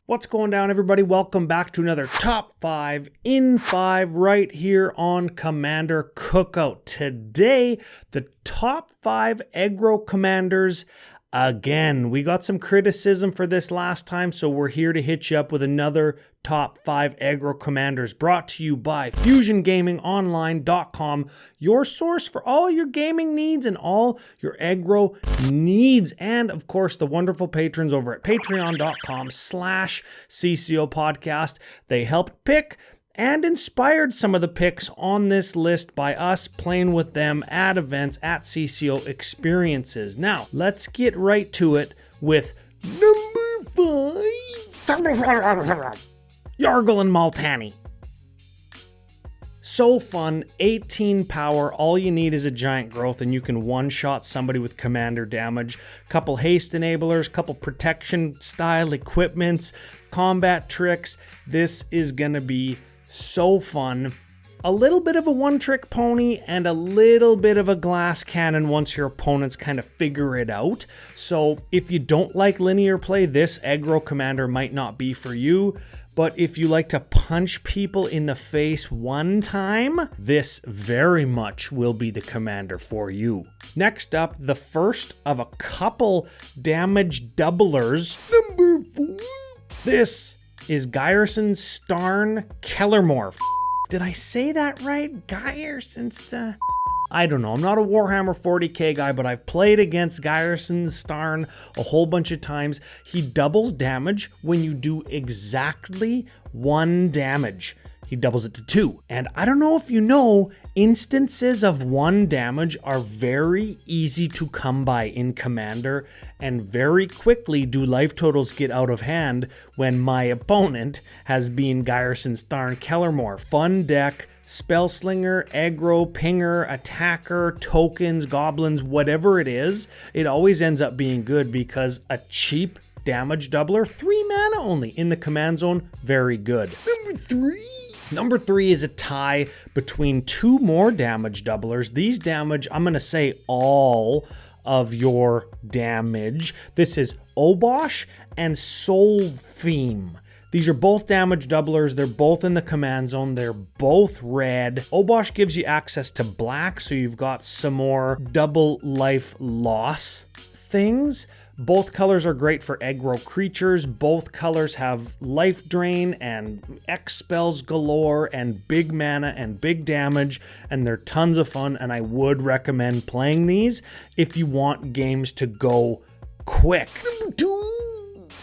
What's going down, everybody? Welcome back to another top 5 in 5 right here on Commander Cookout. Today, the top 5 aggro commanders. Again, we got some criticism for this last time, so we're here to hit you up with another top 5 aggro commanders brought to you by FusionGamingOnline.com, your source for all your gaming needs and all your aggro needs. And of course, the wonderful patrons over at patreon.com/CCO podcast. They helped pick and inspired some of the picks on this list by us playing with them at events at CCO experiences. Now, let's get right to it with number 5, Yargle and Multani. So fun, 18 power, all you need is a giant growth and you can one-shot somebody with commander damage. Couple haste enablers, couple protection style equipments, combat tricks. This is gonna be so fun. A little bit of a one-trick pony and a little bit of a glass cannon once your opponents kind of figure it out. So if you don't like linear play, this aggro commander might not be for you. But if you like to punch people in the face one time, this very much will be the commander for you. Next up, the first of a couple damage doublers. Number 4. This is Gyerson Starn Kellermorph. Did I say that right? Gyerson I don't know. I'm not a Warhammer 40k guy, but I've played against Gyerson Starn a whole bunch of times. He doubles damage when you do exactly 1 damage. He doubles it to 2. And I don't know if you know, instances of 1 damage are very easy to come by in Commander, and very quickly do life totals get out of hand when my opponent has been Gyerson Starn Kellermorph. Fun deck, Spellslinger, aggro, pinger, attacker, tokens, goblins, whatever it is, it always ends up being good because a cheap damage doubler, 3 mana only in the command zone, very good. Number 3 is a tie between 2 more damage doublers. These damage, I'm going to say all of your damage. This is Obosh and Soul Theme. These are both damage doublers. They're both in the command zone. They're both red. Obosh gives you access to black, so you've got some more double life loss things. Both colors are great for aggro creatures. Both colors have life drain and X spells galore and big mana and big damage, and they're tons of fun, and I would recommend playing these if you want games to go quick.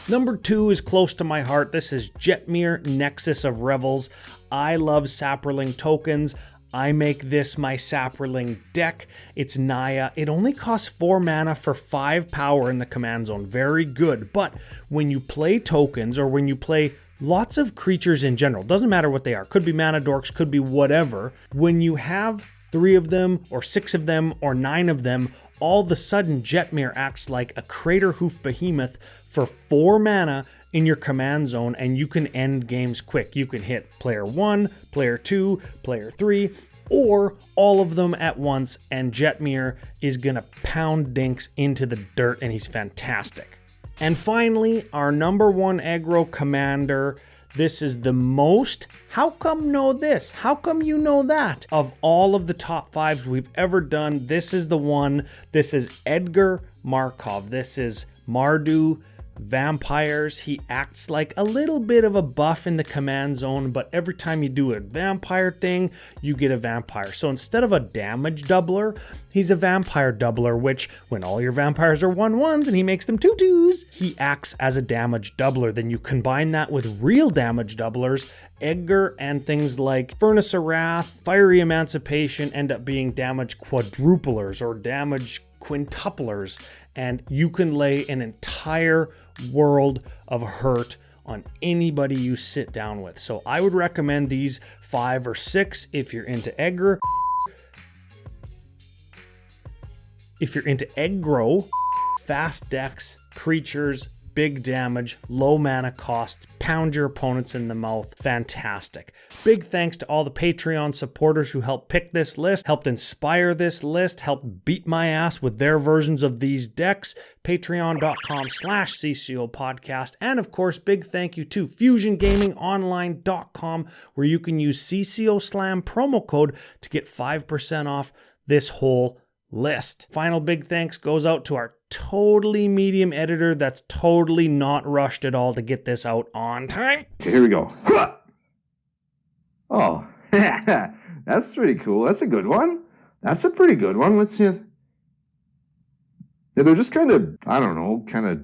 Number 2 is close to my heart. This is Jetmir, Nexus of Revels. I love Saproling tokens. I make this my Saproling deck. It's Naya. It only costs 4 mana for 5 power in the command zone. Very good. But when you play tokens, or when you play lots of creatures in general, doesn't matter what they are, could be mana dorks, could be whatever, when you have 3 of them, or 6 of them, or 9 of them, all of a sudden Jetmir acts like a Crater Hoof Behemoth for 4 mana in your command zone, and you can end games quick. You can hit player 1, player 2, player 3, or all of them at once, and Jetmir is gonna pound dinks into the dirt, and he's fantastic. And finally, our number 1 aggro commander. This is the most, how come know this? How come you know that? Of all of the top 5s we've ever done, this is the one. This is Edgar Markov. This is Mardu vampires. He acts like a little bit of a buff in the command zone, but every time you do a vampire thing, you get a vampire. So instead of a damage doubler, he's a vampire doubler, which when all your vampires are 1/1s and he makes them 2/2s, he acts as a damage doubler. Then you combine that with real damage doublers. Edgar and things like Furnace of Wrath, Fiery Emancipation end up being damage quadruplers or damage quintuplers, and you can lay an entire world of hurt on anybody you sit down with. So I would recommend these 5 or 6 if you're into Edgar. If you're into aggro, fast decks, creatures, big damage, low mana cost, pound your opponents in the mouth. Fantastic. Big thanks to all the Patreon supporters who helped pick this list, helped inspire this list, helped beat my ass with their versions of these decks. Patreon.com/CCO podcast. And of course, big thank you to FusionGamingOnline.com, where you can use CCO Slam promo code to get 5% off this whole list. Final big thanks goes out to our totally medium editor that's totally not rushed at all to get this out on time. Okay, here we go. Oh, that's pretty cool. That's a good one. That's a pretty good one. Let's see. Yeah, they're just kind of, I don't know, kind of